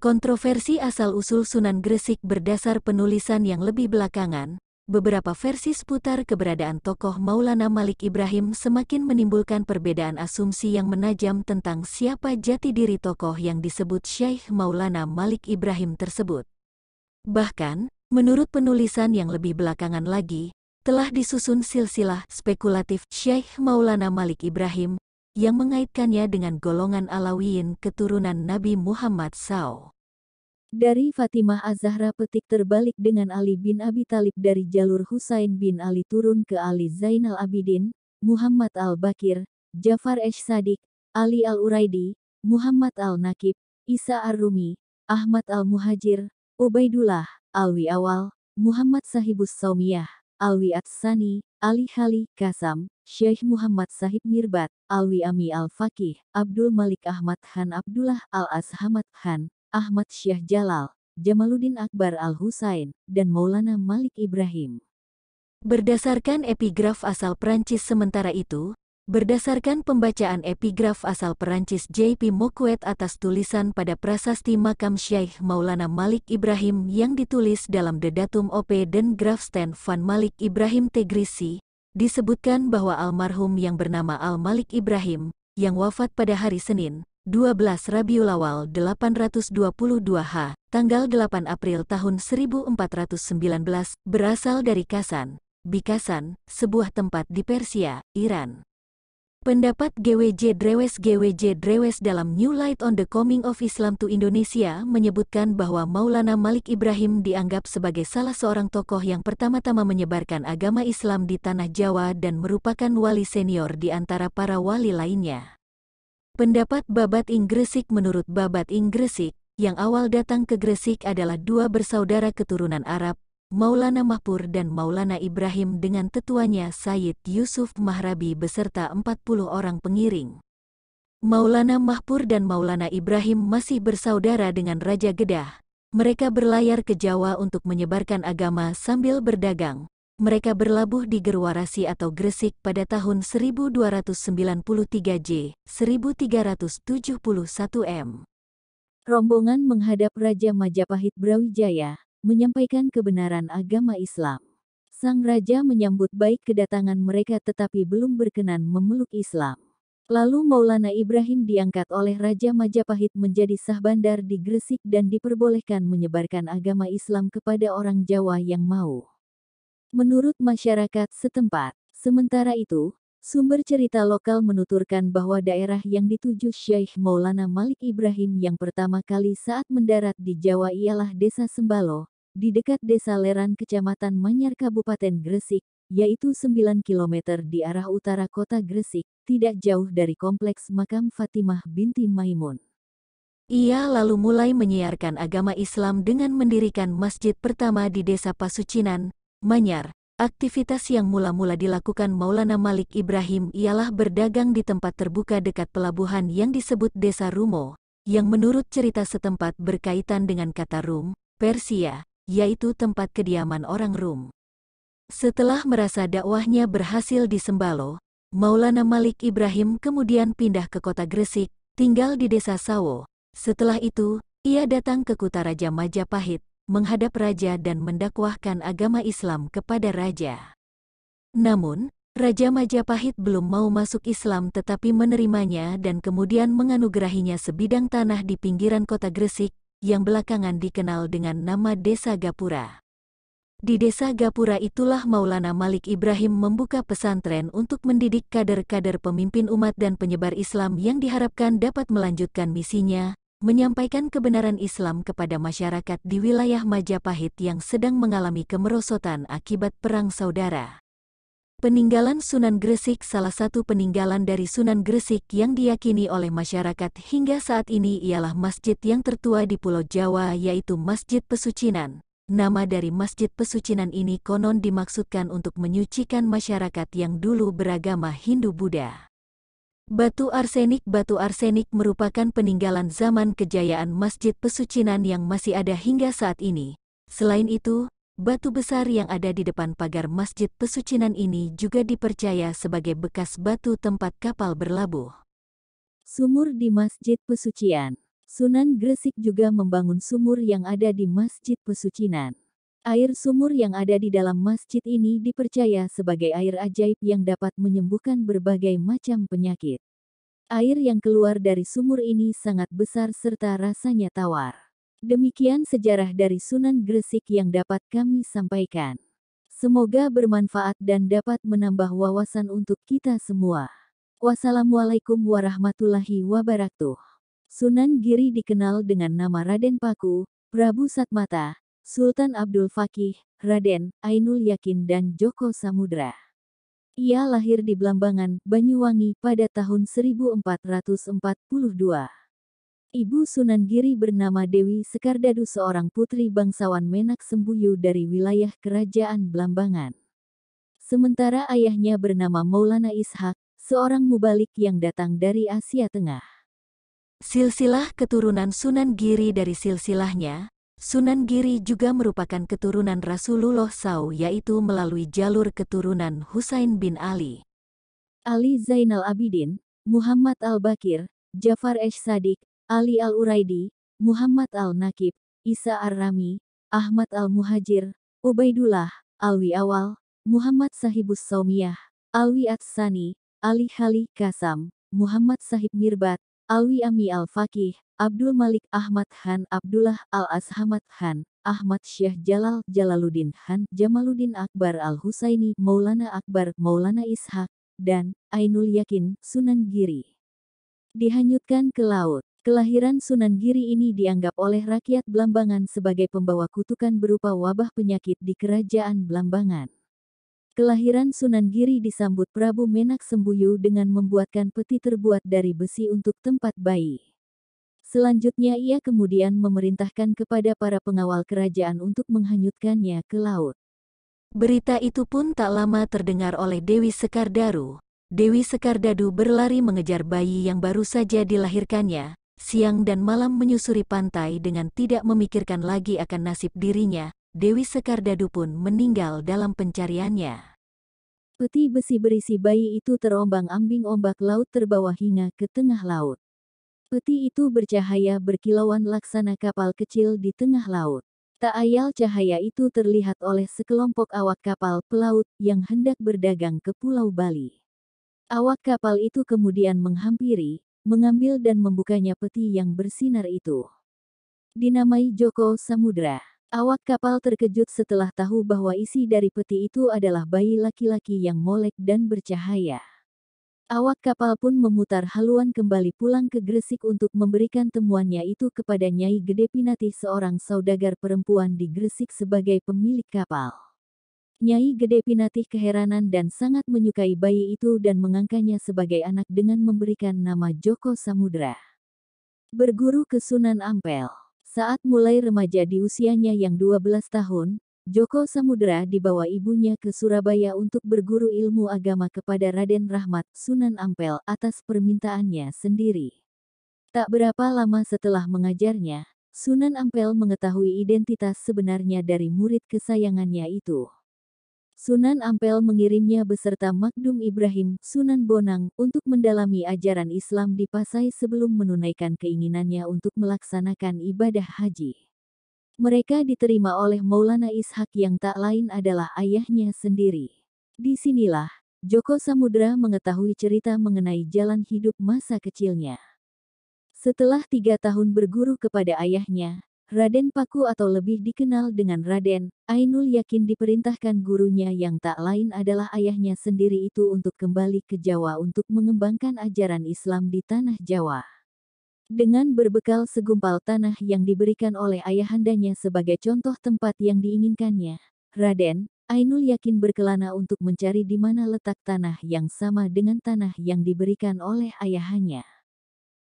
Kontroversi asal-usul Sunan Gresik berdasar penulisan yang lebih belakangan. Beberapa versi seputar keberadaan tokoh Maulana Malik Ibrahim semakin menimbulkan perbedaan asumsi yang menajam tentang siapa jati diri tokoh yang disebut Syekh Maulana Malik Ibrahim tersebut. Bahkan, menurut penulisan yang lebih belakangan lagi, telah disusun silsilah spekulatif Syekh Maulana Malik Ibrahim yang mengaitkannya dengan golongan Alawiyin keturunan Nabi Muhammad SAW. Dari Fatimah Az-Zahra petik terbalik dengan Ali bin Abi Thalib dari jalur Husain bin Ali turun ke Ali Zainal Abidin, Muhammad Al-Bakir, Jafar Esh-Sadiq, Ali Al-Uraidi, Muhammad Al-Nakib, Isa Ar-Rumi, Ahmad Al-Muhajir, Ubaidullah, Alwi Awal, Muhammad Sahibus Saumiyah, Alwi Ats-Sani, Ali Khali Kasam, Syekh Muhammad Sahib Mirbat, Alwi Ami Al-Faqih, Abdul Malik Ahmad Khan Abdullah Al-Azhamad Khan, Ahmad Syah Jalal, Jamaluddin Akbar Al-Husain, dan Maulana Malik Ibrahim. Berdasarkan epigraf asal Perancis sementara itu, berdasarkan pembacaan epigraf asal Perancis J.P. Moquet atas tulisan pada prasasti makam Syekh Maulana Malik Ibrahim yang ditulis dalam The Datum op. Den Grafsteen van Malik Ibrahim Tegrisi, disebutkan bahwa almarhum yang bernama Al-Malik Ibrahim, yang wafat pada hari Senin, 12 Rabiul Awal 822 H, tanggal 8 April tahun 1419, berasal dari Kasan, Bikasan, sebuah tempat di Persia, Iran. Pendapat GWJ Drewes dalam New Light on the Coming of Islam to Indonesia menyebutkan bahwa Maulana Malik Ibrahim dianggap sebagai salah seorang tokoh yang pertama-tama menyebarkan agama Islam di Tanah Jawa dan merupakan wali senior di antara para wali lainnya. Pendapat Babat Ing Gresik menurut Babat Ing Gresik, yang awal datang ke Gresik adalah dua bersaudara keturunan Arab, Maulana Mahpur dan Maulana Ibrahim dengan tetuanya Sayyid Yusuf Mahrabi beserta 40 orang pengiring. Maulana Mahpur dan Maulana Ibrahim masih bersaudara dengan Raja Gedah. Mereka berlayar ke Jawa untuk menyebarkan agama sambil berdagang. Mereka berlabuh di Gerwarasi atau Gresik pada tahun 1293 J, 1371 M. Rombongan menghadap Raja Majapahit Brawijaya, menyampaikan kebenaran agama Islam. Sang raja menyambut baik kedatangan mereka tetapi belum berkenan memeluk Islam. Lalu Maulana Ibrahim diangkat oleh Raja Majapahit menjadi sahbandar di Gresik dan diperbolehkan menyebarkan agama Islam kepada orang Jawa yang mau. Menurut masyarakat setempat, sementara itu, sumber cerita lokal menuturkan bahwa daerah yang dituju Syekh Maulana Malik Ibrahim yang pertama kali saat mendarat di Jawa ialah Desa Sembalo, di dekat Desa Leran Kecamatan Manyar Kabupaten Gresik, yaitu 9 km di arah utara kota Gresik, tidak jauh dari kompleks makam Fatimah binti Maimun. Ia lalu mulai menyiarkan agama Islam dengan mendirikan masjid pertama di Desa Pasucinan, Manyar. Aktivitas yang mula-mula dilakukan Maulana Malik Ibrahim ialah berdagang di tempat terbuka dekat pelabuhan yang disebut Desa Rumo, yang menurut cerita setempat berkaitan dengan kata Rum, Persia, yaitu tempat kediaman orang Rum. Setelah merasa dakwahnya berhasil di Sembalo, Maulana Malik Ibrahim kemudian pindah ke kota Gresik, tinggal di Desa Sawo. Setelah itu, ia datang ke Kutaraja Majapahit, menghadap raja dan mendakwahkan agama Islam kepada raja. Namun, Raja Majapahit belum mau masuk Islam tetapi menerimanya dan kemudian menganugerahinya sebidang tanah di pinggiran kota Gresik, yang belakangan dikenal dengan nama Desa Gapura. Di Desa Gapura itulah Maulana Malik Ibrahim membuka pesantren untuk mendidik kader-kader pemimpin umat dan penyebar Islam yang diharapkan dapat melanjutkan misinya, menyampaikan kebenaran Islam kepada masyarakat di wilayah Majapahit yang sedang mengalami kemerosotan akibat Perang Saudara. Peninggalan Sunan Gresik. Salah satu peninggalan dari Sunan Gresik yang diyakini oleh masyarakat hingga saat ini ialah masjid yang tertua di Pulau Jawa yaitu Masjid Pesucinan. Nama dari Masjid Pesucinan ini konon dimaksudkan untuk menyucikan masyarakat yang dulu beragama Hindu-Buddha. Batu arsenik merupakan peninggalan zaman kejayaan Masjid Pesucinan yang masih ada hingga saat ini. Selain itu, batu besar yang ada di depan pagar Masjid Pesucinan ini juga dipercaya sebagai bekas batu tempat kapal berlabuh. Sumur di Masjid Pesucian. Sunan Gresik juga membangun sumur yang ada di Masjid Pesucinan. Air sumur yang ada di dalam masjid ini dipercaya sebagai air ajaib yang dapat menyembuhkan berbagai macam penyakit. Air yang keluar dari sumur ini sangat besar serta rasanya tawar. Demikian sejarah dari Sunan Gresik yang dapat kami sampaikan. Semoga bermanfaat dan dapat menambah wawasan untuk kita semua. Wassalamualaikum warahmatullahi wabarakatuh. Sunan Giri dikenal dengan nama Raden Paku, Prabu Satmata, Sultan Abdul Fakih, Raden, Ainul Yakin dan Joko Samudra. Ia lahir di Blambangan, Banyuwangi pada tahun 1442. Ibu Sunan Giri bernama Dewi Sekardadu seorang putri bangsawan Menak Sembuyu dari wilayah Kerajaan Blambangan. Sementara ayahnya bernama Maulana Ishak, seorang mubalik yang datang dari Asia Tengah. Silsilah keturunan Sunan Giri. Dari silsilahnya, Sunan Giri juga merupakan keturunan Rasulullah SAW yaitu melalui jalur keturunan Husain bin Ali. Ali Zainal Abidin, Muhammad Al-Bakir, Jafar Esh-Sadiq, Ali Al-Uraidi, Muhammad Al-Nakib, Isa Ar-Rami, Ahmad Al-Muhajir, Ubaidullah, Alwi Awal, Muhammad Sahibus Saumiyah, Alwi Atsani, Ali Khali Kasam, Muhammad Sahib Mirbat, Alwi Ami Al-Fakih, Abdul Malik Ahmad Khan, Abdullah Al-Azhamad Khan, Ahmad Syekh Jalal Jalaluddin Khan, Jamaluddin Akbar Al-Husaini, Maulana Akbar, Maulana Ishak, dan Ainul Yakin, Sunan Giri. Dihanyutkan ke laut. Kelahiran Sunan Giri ini dianggap oleh rakyat Blambangan sebagai pembawa kutukan berupa wabah penyakit di kerajaan Blambangan. Kelahiran Sunan Giri disambut Prabu Menak Sembuyu dengan membuatkan peti terbuat dari besi untuk tempat bayi. Selanjutnya ia kemudian memerintahkan kepada para pengawal kerajaan untuk menghanyutkannya ke laut. Berita itu pun tak lama terdengar oleh Dewi Sekardaru. Dewi Sekardadu berlari mengejar bayi yang baru saja dilahirkannya, siang dan malam menyusuri pantai dengan tidak memikirkan lagi akan nasib dirinya. Dewi Sekardadu pun meninggal dalam pencariannya. Peti besi berisi bayi itu terombang-ambing ombak laut terbawa hingga ke tengah laut. Peti itu bercahaya berkilauan laksana kapal kecil di tengah laut. Tak ayal cahaya itu terlihat oleh sekelompok awak kapal pelaut yang hendak berdagang ke Pulau Bali. Awak kapal itu kemudian menghampiri, mengambil dan membukanya peti yang bersinar itu. Dinamai Joko Samudra. Awak kapal terkejut setelah tahu bahwa isi dari peti itu adalah bayi laki-laki yang molek dan bercahaya. Awak kapal pun memutar haluan kembali pulang ke Gresik untuk memberikan temuannya itu kepada Nyai Gede Pinatih, seorang saudagar perempuan di Gresik sebagai pemilik kapal. Nyai Gede Pinatih keheranan dan sangat menyukai bayi itu dan mengangkatnya sebagai anak dengan memberikan nama Joko Samudra. Berguru ke Sunan Ampel. Saat mulai remaja di usianya yang 12 tahun, Joko Samudra dibawa ibunya ke Surabaya untuk berguru ilmu agama kepada Raden Rahmat Sunan Ampel atas permintaannya sendiri. Tak berapa lama setelah mengajarnya, Sunan Ampel mengetahui identitas sebenarnya dari murid kesayangannya itu. Sunan Ampel mengirimnya beserta Makdum Ibrahim, Sunan Bonang, untuk mendalami ajaran Islam di Pasai sebelum menunaikan keinginannya untuk melaksanakan ibadah haji. Mereka diterima oleh Maulana Ishak yang tak lain adalah ayahnya sendiri. Disinilah, Joko Samudra mengetahui cerita mengenai jalan hidup masa kecilnya. Setelah 3 tahun berguru kepada ayahnya, Raden Paku atau lebih dikenal dengan Raden Ainul Yakin diperintahkan gurunya yang tak lain adalah ayahnya sendiri itu untuk kembali ke Jawa untuk mengembangkan ajaran Islam di tanah Jawa. Dengan berbekal segumpal tanah yang diberikan oleh ayahandanya sebagai contoh tempat yang diinginkannya, Raden Ainul Yakin berkelana untuk mencari di mana letak tanah yang sama dengan tanah yang diberikan oleh ayahannya.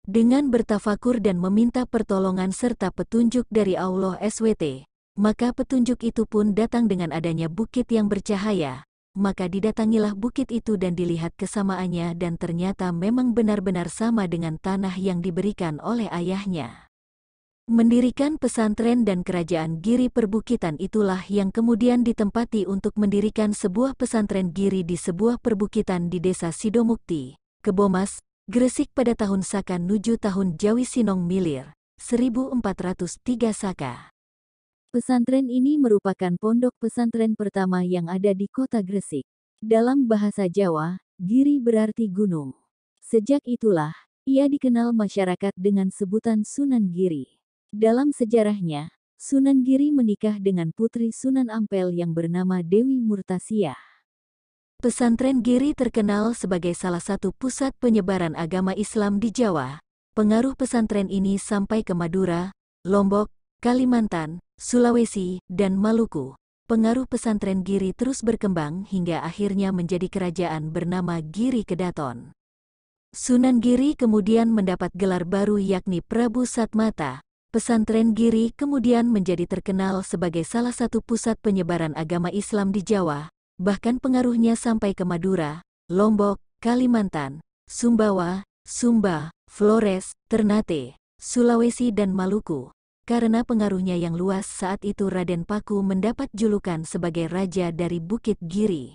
Dengan bertafakur dan meminta pertolongan serta petunjuk dari Allah SWT, maka petunjuk itu pun datang dengan adanya bukit yang bercahaya. Maka didatangilah bukit itu dan dilihat kesamaannya dan ternyata memang benar-benar sama dengan tanah yang diberikan oleh ayahnya. Mendirikan pesantren dan kerajaan Giri perbukitan itulah yang kemudian ditempati untuk mendirikan sebuah pesantren Giri di sebuah perbukitan di desa Sidomukti, Kebomas, Gresik pada tahun Saka nuju tahun Jawi Sinong Milir, 1403 Saka. Pesantren ini merupakan pondok pesantren pertama yang ada di kota Gresik. Dalam bahasa Jawa, Giri berarti gunung. Sejak itulah, ia dikenal masyarakat dengan sebutan Sunan Giri. Dalam sejarahnya, Sunan Giri menikah dengan putri Sunan Ampel yang bernama Dewi Murtasiah. Pesantren Giri terkenal sebagai salah satu pusat penyebaran agama Islam di Jawa. Pengaruh pesantren ini sampai ke Madura, Lombok, Kalimantan, Sulawesi, dan Maluku. Pengaruh pesantren Giri terus berkembang hingga akhirnya menjadi kerajaan bernama Giri Kedaton. Sunan Giri kemudian mendapat gelar baru yakni Prabu Satmata. Pesantren Giri kemudian menjadi terkenal sebagai salah satu pusat penyebaran agama Islam di Jawa. Bahkan pengaruhnya sampai ke Madura, Lombok, Kalimantan, Sumbawa, Sumba, Flores, Ternate, Sulawesi dan Maluku. Karena pengaruhnya yang luas saat itu Raden Paku mendapat julukan sebagai Raja dari Bukit Giri.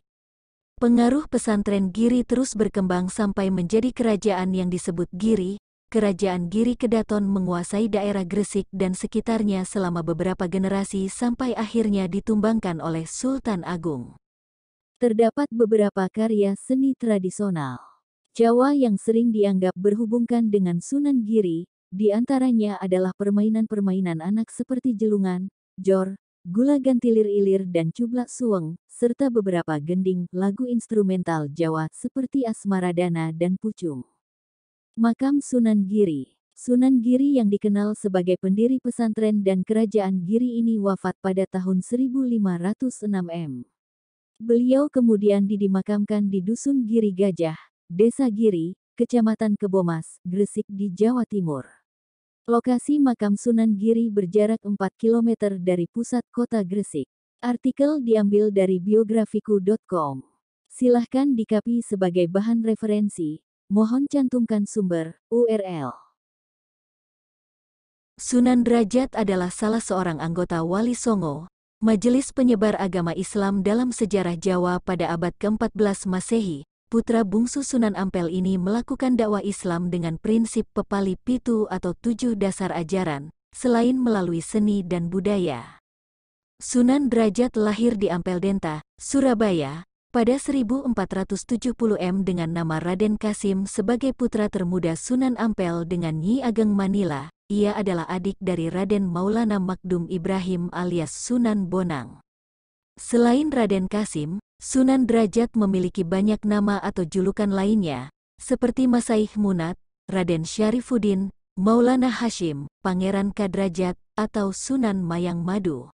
Pengaruh pesantren Giri terus berkembang sampai menjadi kerajaan yang disebut Giri. Kerajaan Giri Kedaton menguasai daerah Gresik dan sekitarnya selama beberapa generasi sampai akhirnya ditumbangkan oleh Sultan Agung. Terdapat beberapa karya seni tradisional Jawa yang sering dianggap berhubungkan dengan Sunan Giri, di antaranya adalah permainan-permainan anak seperti jelungan, jor, gula gantilir ilir dan cublak suweng, serta beberapa gending lagu instrumental Jawa seperti Asmaradana dan Pucung. Makam Sunan Giri. Sunan Giri yang dikenal sebagai pendiri pesantren dan kerajaan Giri ini wafat pada tahun 1506 M. Beliau kemudian dimakamkan di Dusun Giri Gajah, Desa Giri, Kecamatan Kebomas, Gresik di Jawa Timur. Lokasi makam Sunan Giri berjarak 4 km dari pusat kota Gresik. Artikel diambil dari biografiku.com. Silahkan di-copy sebagai bahan referensi. Mohon cantumkan sumber, URL. Sunan Derajat adalah salah seorang anggota Wali Songo, Majelis Penyebar Agama Islam dalam sejarah Jawa pada abad ke-14 Masehi. Putra bungsu Sunan Ampel ini melakukan dakwah Islam dengan prinsip pepali pitu atau 7 dasar ajaran, selain melalui seni dan budaya. Sunan Derajat lahir di Ampeldenta, Surabaya, pada 1470 M dengan nama Raden Kasim sebagai putra termuda Sunan Ampel dengan Nyi Ageng Manila. Ia adalah adik dari Raden Maulana Makdum Ibrahim alias Sunan Bonang. Selain Raden Kasim, Sunan Derajat memiliki banyak nama atau julukan lainnya, seperti Masaih Munat, Raden Syarifuddin, Maulana Hashim, Pangeran Kadrajat, atau Sunan Mayang Madu.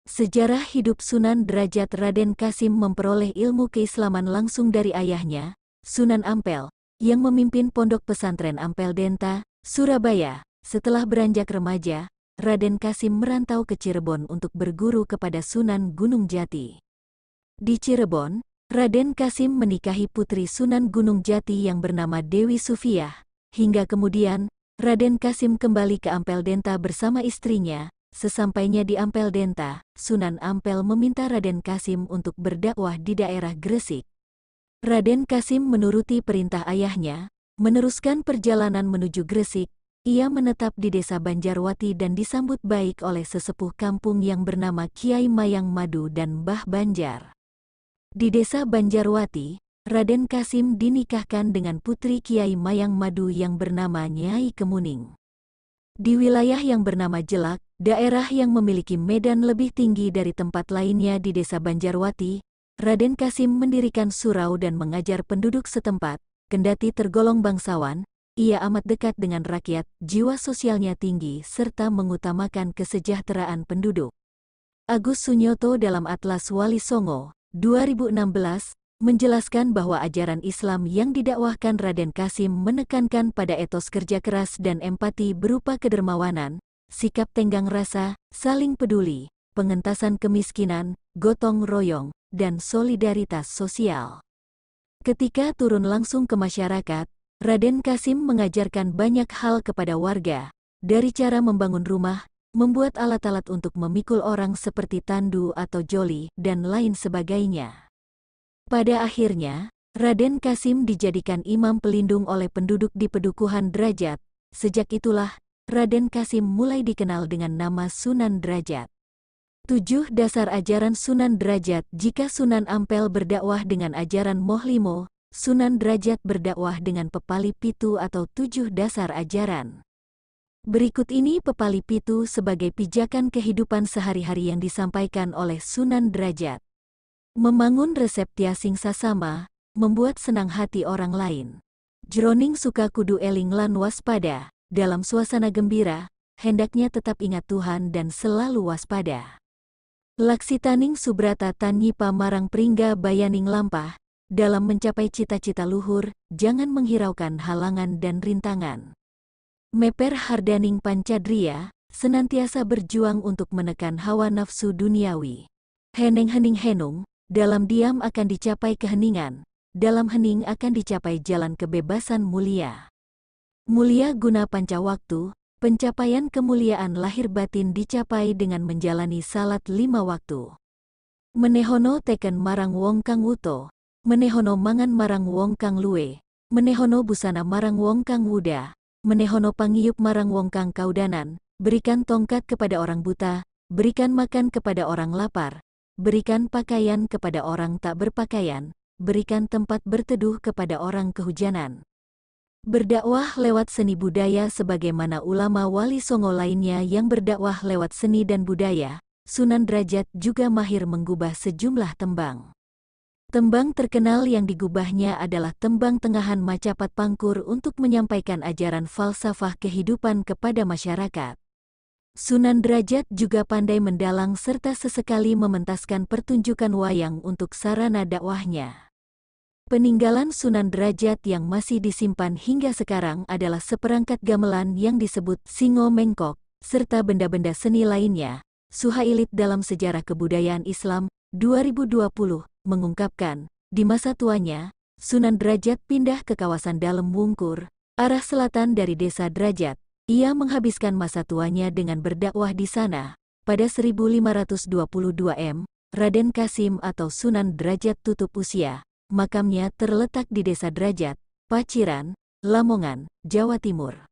Sejarah hidup Sunan Derajat. Raden Kasim memperoleh ilmu keislaman langsung dari ayahnya, Sunan Ampel, yang memimpin pondok pesantren Ampeldenta, Surabaya. Setelah beranjak remaja, Raden Kasim merantau ke Cirebon untuk berguru kepada Sunan Gunung Jati. Di Cirebon, Raden Kasim menikahi putri Sunan Gunung Jati yang bernama Dewi Sufiah, hingga kemudian, Raden Kasim kembali ke Ampeldenta bersama istrinya. Sesampainya di Ampeldenta, Sunan Ampel meminta Raden Kasim untuk berdakwah di daerah Gresik. Raden Kasim menuruti perintah ayahnya, meneruskan perjalanan menuju Gresik. Ia menetap di desa Banjarwati dan disambut baik oleh sesepuh kampung yang bernama Kiai Mayang Madu dan Mbah Banjar. Di desa Banjarwati, Raden Kasim dinikahkan dengan putri Kiai Mayang Madu yang bernama Nyai Kemuning. Di wilayah yang bernama Jelak, daerah yang memiliki medan lebih tinggi dari tempat lainnya di desa Banjarwati, Raden Kasim mendirikan surau dan mengajar penduduk setempat. Kendati tergolong bangsawan, ia amat dekat dengan rakyat, jiwa sosialnya tinggi serta mengutamakan kesejahteraan penduduk. Agus Sunyoto dalam Atlas Wali Songo, 2016, menjelaskan bahwa ajaran Islam yang didakwahkan Raden Kasim menekankan pada etos kerja keras dan empati berupa kedermawanan, sikap tenggang rasa, saling peduli, pengentasan kemiskinan, gotong royong, dan solidaritas sosial. Ketika turun langsung ke masyarakat, Raden Kasim mengajarkan banyak hal kepada warga, dari cara membangun rumah, membuat alat-alat untuk memikul orang seperti tandu atau joli, dan lain sebagainya. Pada akhirnya, Raden Kasim dijadikan imam pelindung oleh penduduk di Pedukuhan Derajat. Sejak itulah, Raden Kasim mulai dikenal dengan nama Sunan Derajat. 7 dasar ajaran Sunan Derajat. Jika Sunan Ampel berdakwah dengan ajaran Mohlimo, Sunan Derajat berdakwah dengan pepali pitu atau 7 dasar ajaran. Berikut ini pepali pitu sebagai pijakan kehidupan sehari-hari yang disampaikan oleh Sunan Derajat. Membangun resep tiasing sasama, membuat senang hati orang lain. Jroning suka kudu eling lan waspada, dalam suasana gembira, hendaknya tetap ingat Tuhan dan selalu waspada. Laksitaning subrata tanyipa marang pringga bayaning lampah, dalam mencapai cita-cita luhur, jangan menghiraukan halangan dan rintangan. Meper hardaning pancadria, senantiasa berjuang untuk menekan hawa nafsu duniawi. Heneng hening henung, dalam diam akan dicapai keheningan, dalam hening akan dicapai jalan kebebasan mulia. Mulia guna panca waktu, pencapaian kemuliaan lahir batin dicapai dengan menjalani salat 5 waktu. Menehono teken marang wong kang wuto, menehono mangan marang wong kang luwe, menehono busana marang wong kang wuda, menehono pangiyup marang wong kang kaudanan, berikan tongkat kepada orang buta, berikan makan kepada orang lapar, berikan pakaian kepada orang tak berpakaian, berikan tempat berteduh kepada orang kehujanan. Berdakwah lewat seni budaya sebagaimana ulama Wali Songo lainnya yang berdakwah lewat seni dan budaya, Sunan Derajat juga mahir menggubah sejumlah tembang. Tembang terkenal yang digubahnya adalah tembang tengahan Macapat Pangkur untuk menyampaikan ajaran falsafah kehidupan kepada masyarakat. Sunan Derajat juga pandai mendalang serta sesekali mementaskan pertunjukan wayang untuk sarana dakwahnya. Peninggalan Sunan Derajat yang masih disimpan hingga sekarang adalah seperangkat gamelan yang disebut Singo Mengkok, serta benda-benda seni lainnya. Suhailit dalam Sejarah Kebudayaan Islam 2020 mengungkapkan, di masa tuanya, Sunan Derajat pindah ke kawasan Dalem Wungkur, arah selatan dari desa Derajat. Ia menghabiskan masa tuanya dengan berdakwah di sana. Pada 1522 Raden Kasim atau Sunan Derajat tutup usia. Makamnya terletak di desa Derajat, Paciran, Lamongan, Jawa Timur.